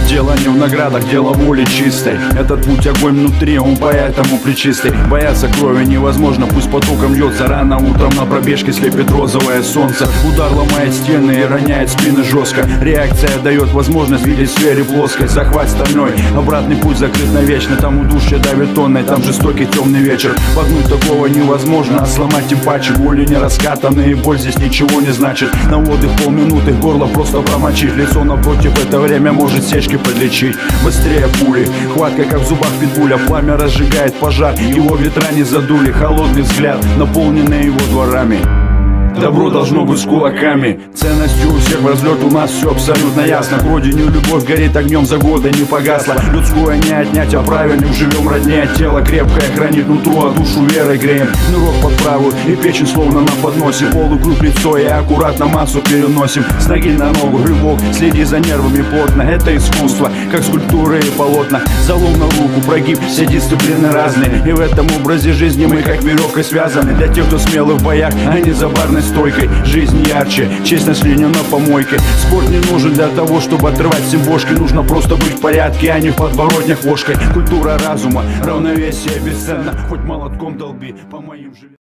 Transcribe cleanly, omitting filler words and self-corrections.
Дело не в наградах, дело воли чистой. Этот путь огонь внутри, он поэтому причистый. Бояться крови невозможно, пусть потоком льется. Рано утром на пробежке слепит розовое солнце. Удар ломает стены и роняет спины жестко. Реакция дает возможность видеть в сфере плоской. Захват стальной, обратный путь закрыт навечно. Там удушье давит тонной, там жестокий темный вечер. Погнуть такого невозможно, а сломать тем паче. Боли не раскатанные, боль здесь ничего не значит. На отдых полминуты, горло просто промочить. Лицо напротив это время может сечки подлечить. Быстрее пули, хватка как в зубах питбуля. Пламя разжигает пожар, его ветра не задули. Холодный взгляд, наполненный его дворами. Добро должно быть с кулаками. Ценностью у всех в разлет, у нас все абсолютно ясно. К родине любовь горит огнем, за годы не погасла. Людское не отнять, а правильным живем роднее. Тело крепкое хранит нутро, а душу верой греем. Нырок под правую и печень словно на подносе. Полукруг лицо и аккуратно массу переносим. С ноги на ногу рывок, следи за нервами плотно. Это искусство, как скульптуры и полотна. Залом на руку, прогиб, все дисциплины разные. И в этом образе жизни мы как веревкой связаны. Для тех, кто смелый в боях, а не за барной стойкой. Жизнь ярче, честность линия на помойке. Спорт не нужен для того, чтобы отрывать всем бошки. Нужно просто быть в порядке, а не в подворотнях ложкой. Культура разума, равновесие бесценно. Хоть молотком долби по моим же...